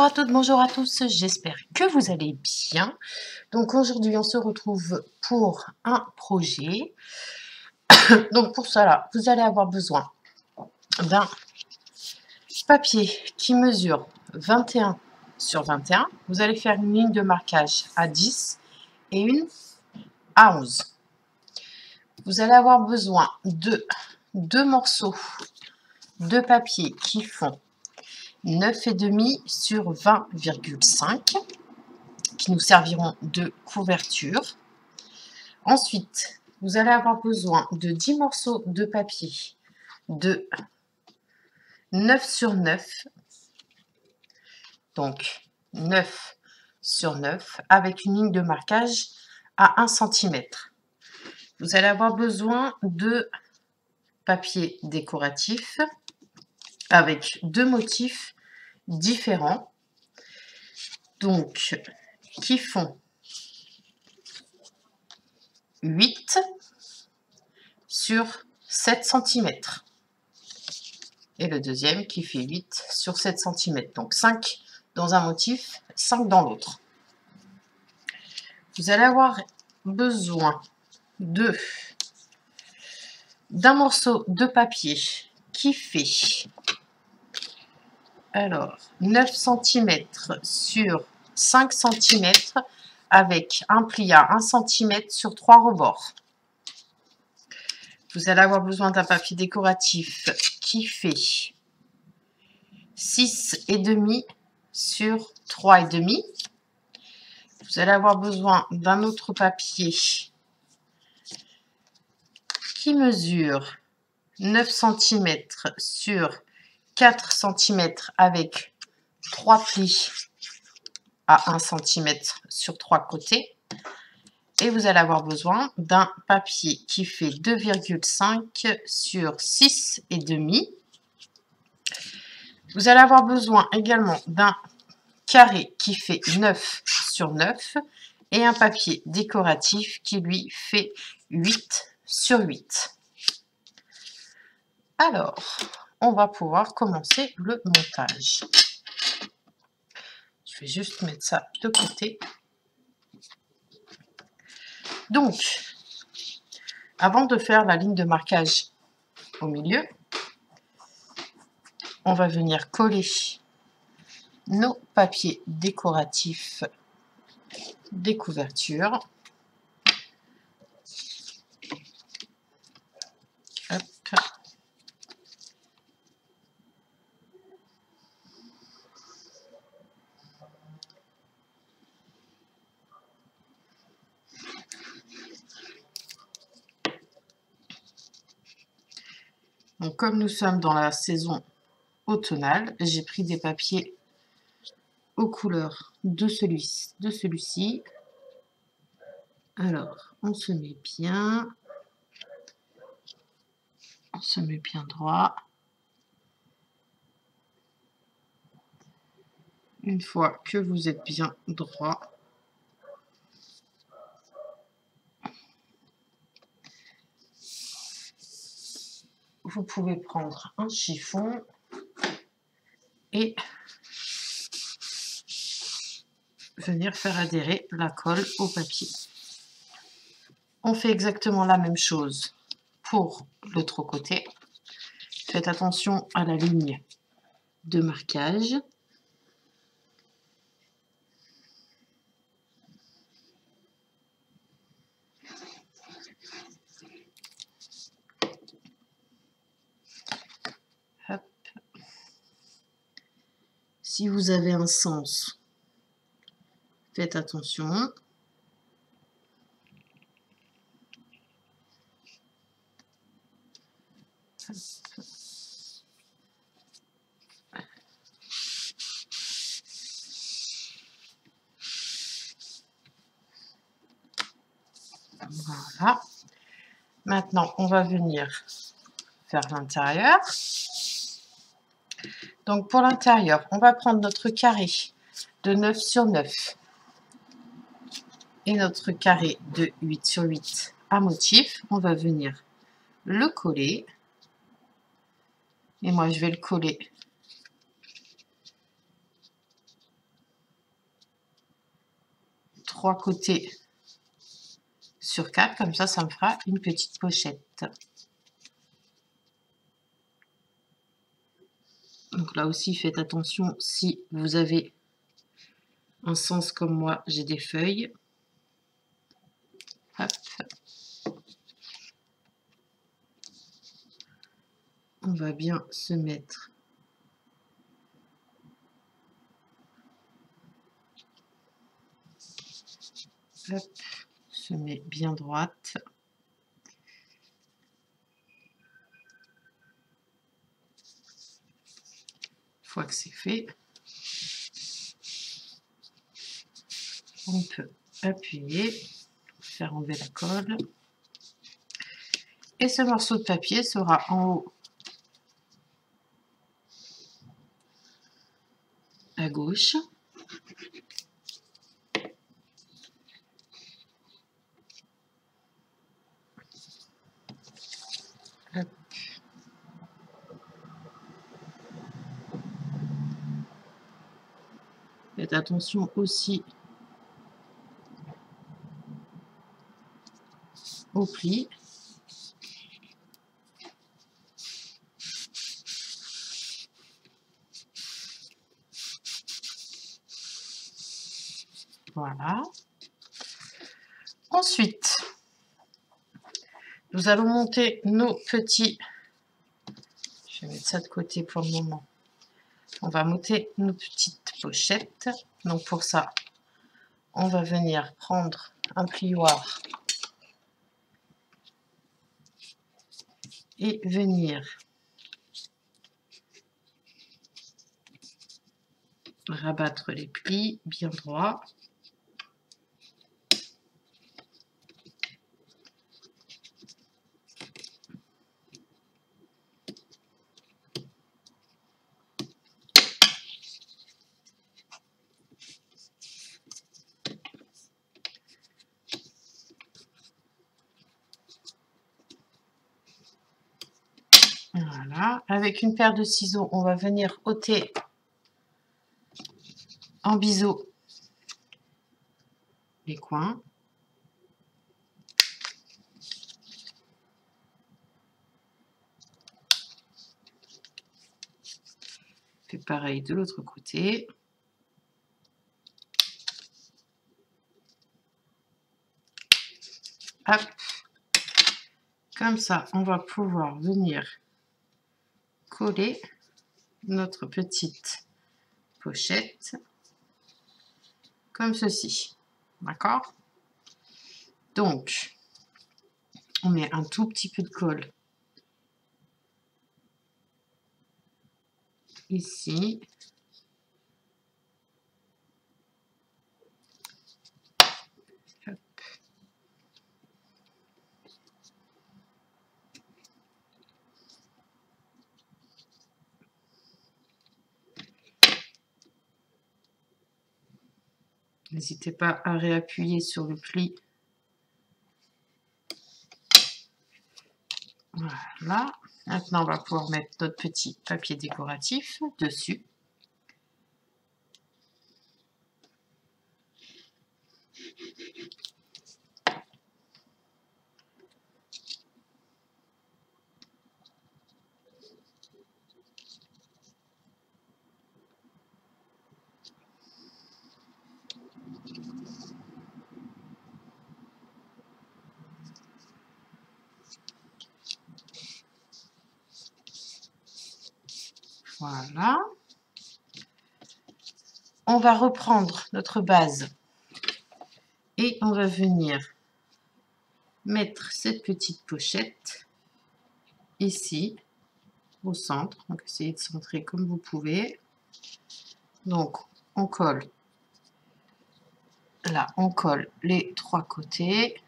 Bonjour à toutes, bonjour à tous, j'espère que vous allez bien. Donc aujourd'hui, on se retrouve pour un projet. Donc pour cela, vous allez avoir besoin d'un papier qui mesure 21 sur 21. Vous allez faire une ligne de marquage à 10 et une à 11. Vous allez avoir besoin de deux morceaux de papier qui font 9,5 sur 20,5 qui nous serviront de couverture. Ensuite, vous allez avoir besoin de 10 morceaux de papier de 9 sur 9, donc 9 sur 9, avec une ligne de marquage à 1 cm. Vous allez avoir besoin de papier décoratif avec deux motifs différents, donc qui font 8 sur 7 cm. Et le deuxième qui fait 8 sur 7 cm. Donc 5 dans un motif, 5 dans l'autre. Vous allez avoir besoin d'un morceau de papier qui fait 9 cm sur 5 cm avec un pli à 1 cm sur 3 rebords. Vous allez avoir besoin d'un papier décoratif qui fait 6,5 sur 3,5. Vous allez avoir besoin d'un autre papier qui mesure 9 cm sur 4 cm avec 3 plis à 1 cm sur 3 côtés. Et vous allez avoir besoin d'un papier qui fait 2,5 sur 6,5. Vous allez avoir besoin également d'un carré qui fait 9 sur 9 et un papier décoratif qui lui fait 8 sur 8. Alors, on va pouvoir commencer le montage. Je vais juste mettre ça de côté. Donc, avant de faire la ligne de marquage au milieu, on va venir coller nos papiers décoratifs des couvertures. Hop. Donc, comme nous sommes dans la saison automnale, j'ai pris des papiers aux couleurs de celui-ci. Alors, on se met bien droit. Une fois que vous êtes bien droit, vous pouvez prendre un chiffon et venir faire adhérer la colle au papier. On fait exactement la même chose pour l'autre côté. Faites attention à la ligne de marquage. Hop. Si vous avez un sens, faites attention. Voilà. Maintenant, on va venir faire l'intérieur. Donc, pour l'intérieur, on va prendre notre carré de 9 sur 9 et notre carré de 8 sur 8 à motif. On va venir le coller. Et moi, je vais le coller 3 côtés sur 4, comme ça me fera une petite pochette. Donc là aussi, faites attention si vous avez un sens comme moi, j'ai des feuilles. Hop. On va bien se mettre hop, se met bien droite. Une fois que c'est fait, on peut appuyer, faire enlever la colle. Et ce morceau de papier sera en haut à gauche. Hop. Faites attention aussi au pli. Voilà. Ensuite, nous allons monter nos petits... Je vais mettre ça de côté pour le moment. On va monter nos petites pochettes. Donc pour ça, on va venir prendre un plioir et venir rabattre les plis bien droits. Voilà, avec une paire de ciseaux, on va venir ôter en biseau les coins. Fait pareil de l'autre côté. Hop. Comme ça, on va pouvoir venir coller notre petite pochette comme ceci. D'accord? Donc, on met un tout petit peu de colle ici. Hop. N'hésitez pas à réappuyer sur le pli. Voilà. Maintenant, on va pouvoir mettre notre petit papier décoratif dessus. Voilà. On va reprendre notre base et on va venir mettre cette petite pochette ici au centre. Donc essayez de centrer comme vous pouvez. Donc on colle là, on colle les 3 côtés,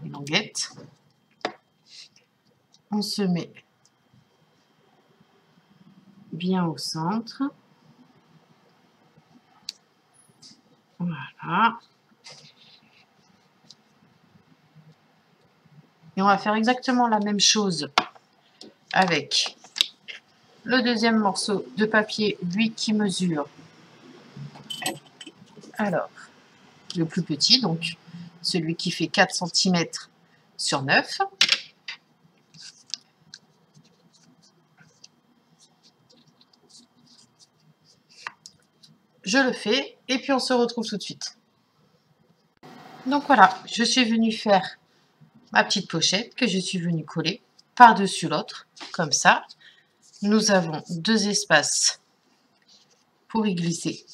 une languette. On se met bien au centre. Voilà. Et on va faire exactement la même chose avec le deuxième morceau de papier, lui qui mesure Alors, le plus petit, donc celui qui fait 4 cm sur 9. Je le fais et puis on se retrouve tout de suite. Donc voilà, je suis venue faire ma petite pochette que je suis venue coller par-dessus l'autre, comme ça. Nous avons 2 espaces pour y glisser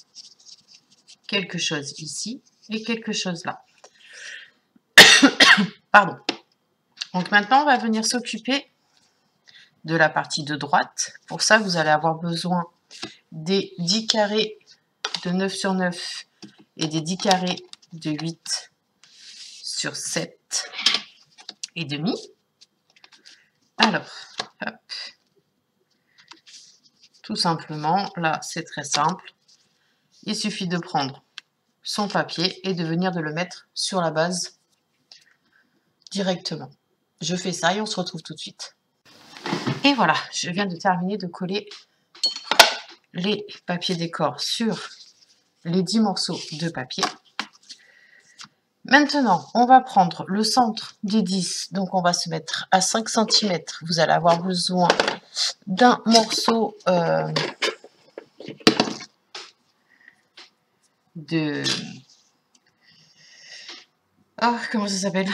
quelque chose ici et quelque chose là. Pardon. Donc maintenant, on va venir s'occuper de la partie de droite. Pour ça, vous allez avoir besoin des 10 carrés de 9 sur 9 et des 10 carrés de 8 sur 7 et demi. Alors, hop. Tout simplement, là, c'est très simple. Il suffit de prendre son papier et de venir de le mettre sur la base directement. Je fais ça et on se retrouve tout de suite. Et voilà, je viens de terminer de coller les papiers décor sur les 10 morceaux de papier. Maintenant, on va prendre le centre des 10, donc on va se mettre à 5 cm. Vous allez avoir besoin d'un morceau de... Ah, comment ça s'appelle?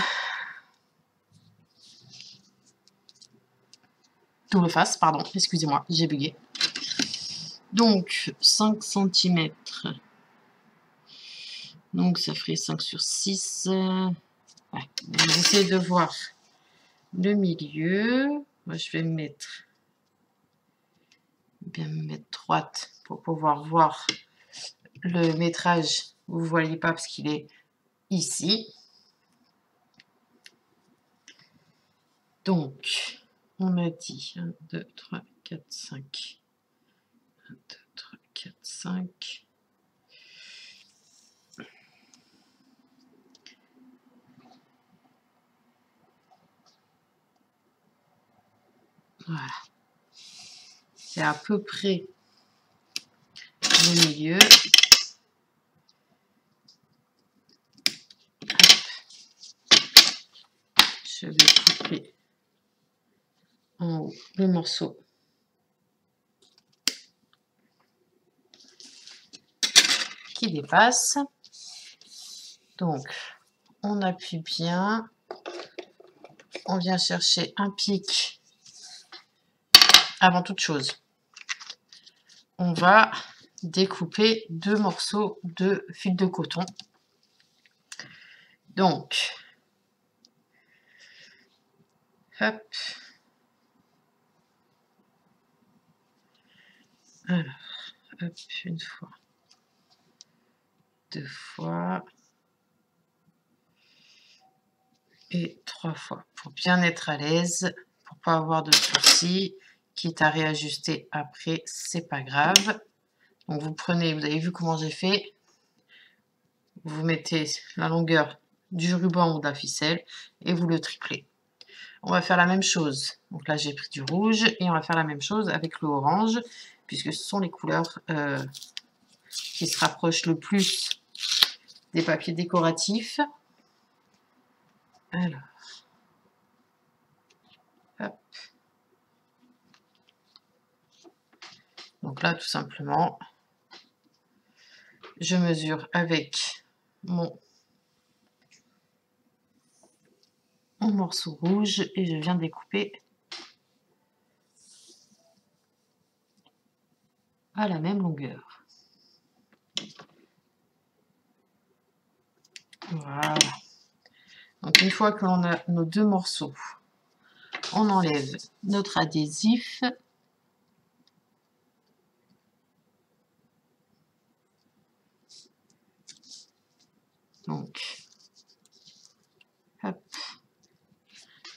Double face, pardon, excusez-moi, j'ai bugué. Donc, 5 cm. Donc, ça ferait 5 sur 6. Ouais. Vous essayez de voir le milieu. Moi, je vais me mettre droite pour pouvoir voir le métrage. Vous ne voyez pas parce qu'il est ici. Donc, on a dit 1, 2, 3, 4, 5. 1, 2, 3, 4, 5. Voilà. C'est à peu près le milieu. Je vais couper en haut le morceau qui dépasse. Donc, on appuie bien. On vient chercher un pic. Avant toute chose, on va découper 2 morceaux de fil de coton. Donc, hop. Alors, hop, une fois, 2 fois et 3 fois pour bien être à l'aise, pour pas avoir de soucis. Quitte à réajuster après, c'est pas grave. Donc vous prenez, vous avez vu comment j'ai fait. Vous mettez la longueur du ruban ou de la ficelle et vous le triplez. On va faire la même chose. Donc là, j'ai pris du rouge et on va faire la même chose avec le orange, puisque ce sont les couleurs qui se rapprochent le plus des papiers décoratifs. Alors, hop. Donc là, tout simplement, je mesure avec mon morceau rouge et je viens découper à la même longueur. Voilà. Donc une fois que l'on a nos 2 morceaux, on enlève notre adhésif. Donc, hop,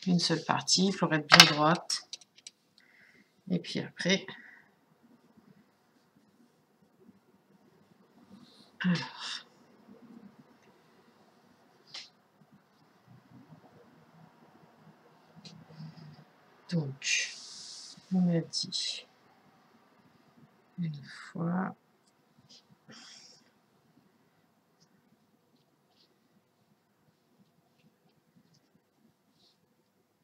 une seule partie pour être bien droite. Et puis après, alors, donc, on a dit une fois,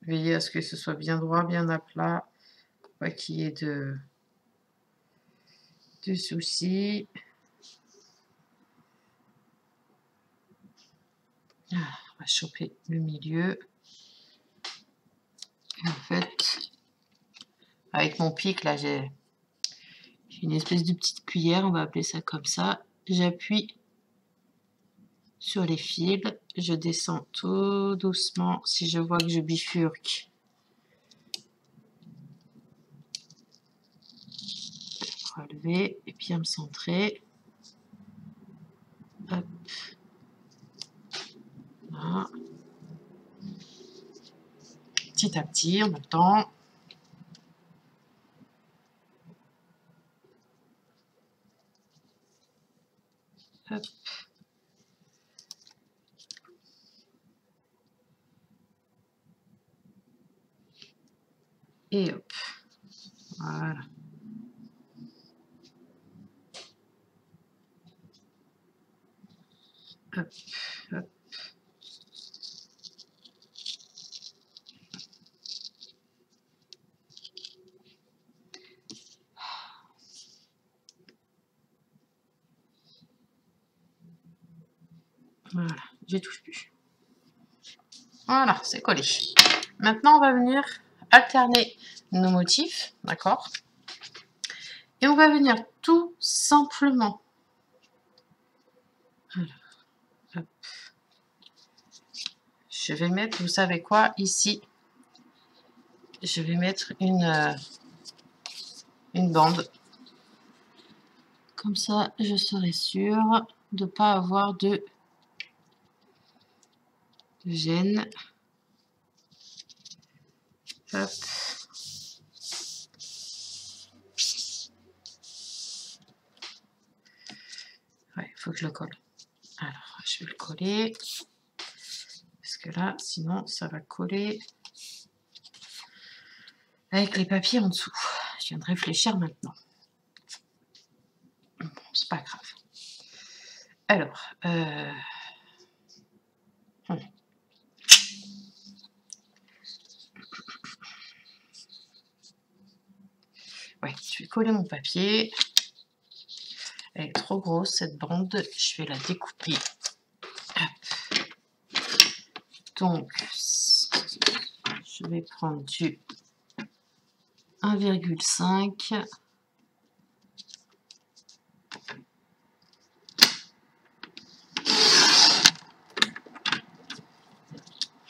Veillez à ce que ce soit bien droit, bien à plat, pas qu'il y ait de soucis. Ah, on va choper le milieu. Et en fait, avec mon pic, là, j'ai une espèce de petite cuillère, on va appeler ça comme ça. J'appuie sur les fils, je descends tout doucement. Si je vois que je bifurque, relever et bien me centrer. Hop. Voilà. Petit à petit, en même temps. Hop. Et hop. Voilà. Hop, hop. Voilà, je touche plus. Voilà, c'est collé. Maintenant, on va venir alterner nos motifs, d'accord? Et on va venir tout simplement. Alors, hop. Je vais mettre, vous savez quoi, ici, je vais mettre une bande. Comme ça, je serai sûre de ne pas avoir de gêne. Hop. Ouais, il faut que je le colle. Alors, je vais le coller. Parce que là, sinon, ça va coller avec les papiers en dessous. Je viens de réfléchir maintenant. Bon, c'est pas grave. Alors, ouais, je vais coller mon papier. Elle est trop grosse, cette bande. Je vais la découper. Hop. Donc, je vais prendre du 1,5.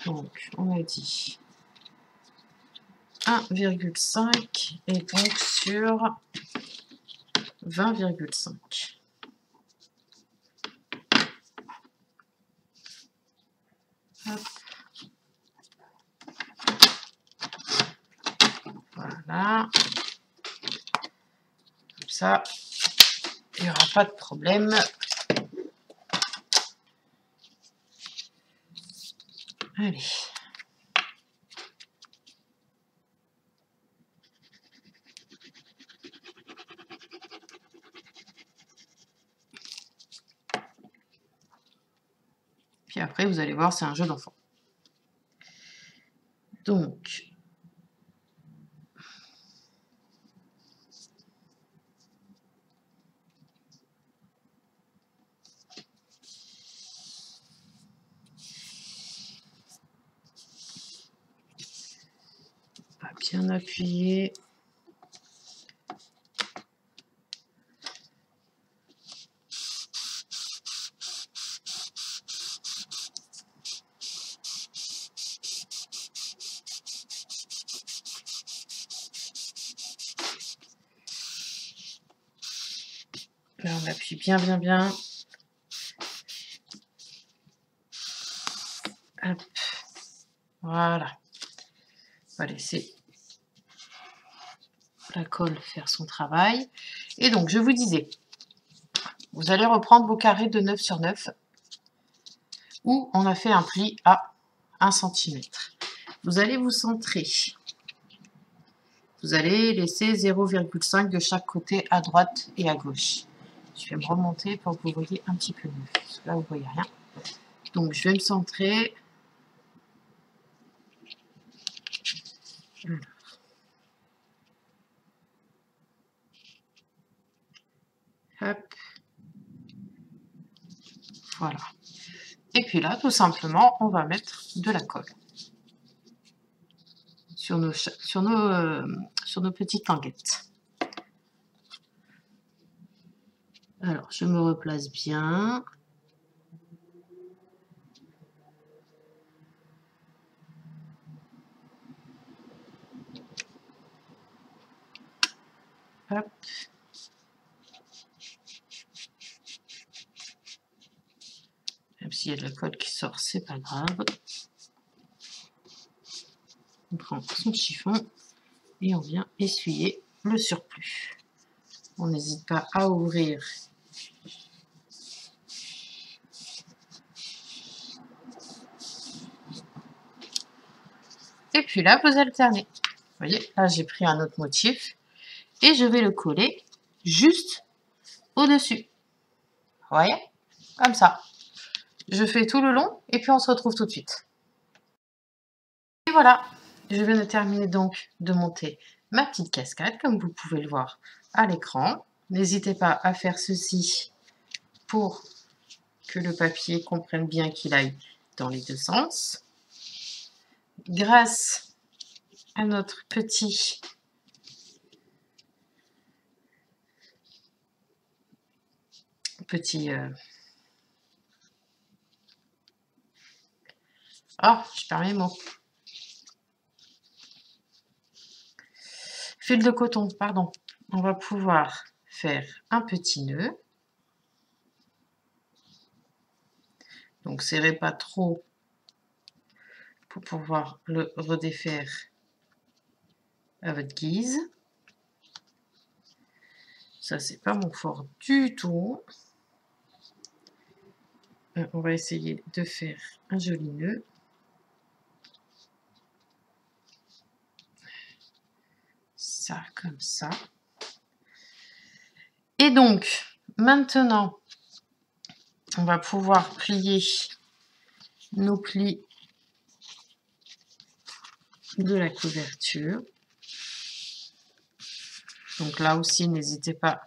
Donc, on a dit 1,5 et donc sur 20,5. Voilà. Comme ça, il n'y aura pas de problème. Allez. Puis après, vous allez voir, c'est un jeu d'enfant. Donc, on va bien appuyer. Là, on appuie bien, bien, bien. Hop. Voilà. On va laisser la colle faire son travail. Et donc, je vous disais, vous allez reprendre vos carrés de 9 sur 9 où on a fait un pli à 1 cm. Vous allez vous centrer. Vous allez laisser 0,5 de chaque côté à droite et à gauche. Je vais me remonter pour que vous voyez un petit peu mieux. Parce que là, vous ne voyez rien. Donc, je vais me centrer. Hop. Voilà. Et puis là, tout simplement, on va mettre de la colle sur nos petites languettes. Alors, je me replace bien. Hop. Même s'il y a de la colle qui sort, c'est pas grave. On prend son chiffon et on vient essuyer le surplus. On n'hésite pas à ouvrir et puis là vous alternez. Vous voyez, là j'ai pris un autre motif et je vais le coller juste au-dessus. Vous voyez, comme ça. Je fais tout le long et puis on se retrouve tout de suite. Et voilà, je viens de terminer donc de monter ma petite cascade, comme vous pouvez le voir à l'écran. N'hésitez pas à faire ceci pour que le papier comprenne bien qu'il aille dans les deux sens. Grâce à notre petit oh, je perds mes mots. Fil de coton, pardon. On va pouvoir faire un petit nœud. Donc, serrez pas trop pour pouvoir le redéfaire à votre guise. Ça, c'est pas mon fort du tout. On va essayer de faire un joli nœud. Ça, comme ça. Et donc, maintenant, on va pouvoir plier nos plis de la couverture. Donc là aussi, n'hésitez pas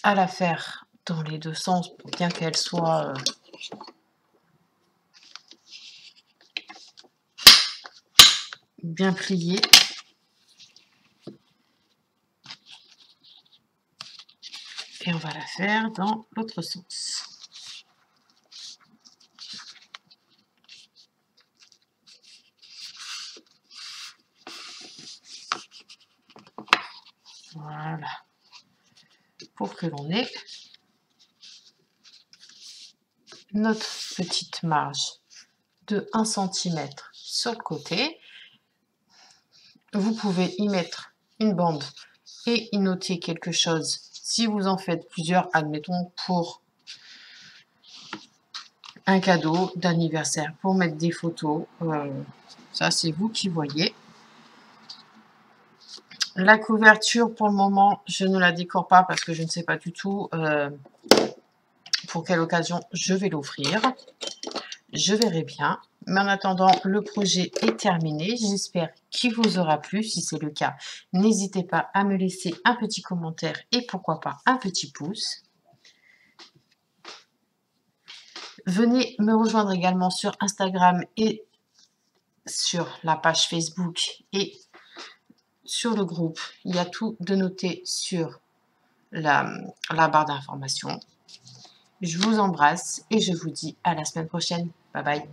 à la faire dans les deux sens pour bien qu'elle soit bien pliée. Et on va la faire dans l'autre sens. Voilà. Pour que l'on ait notre petite marge de 1 cm sur le côté. Vous pouvez y mettre une bande et y noter quelque chose si vous en faites plusieurs, admettons pour un cadeau d'anniversaire, pour mettre des photos. Ça, c'est vous qui voyez. La couverture, pour le moment, je ne la décore pas parce que je ne sais pas du tout pour quelle occasion je vais l'offrir. Je verrai bien. Mais en attendant, le projet est terminé. J'espère qu'il vous aura plu. Si c'est le cas, n'hésitez pas à me laisser un petit commentaire et pourquoi pas un petit pouce. Venez me rejoindre également sur Instagram et sur la page Facebook et sur le groupe. Il y a tout de noté sur la barre d'information. Je vous embrasse et je vous dis à la semaine prochaine. Bye bye.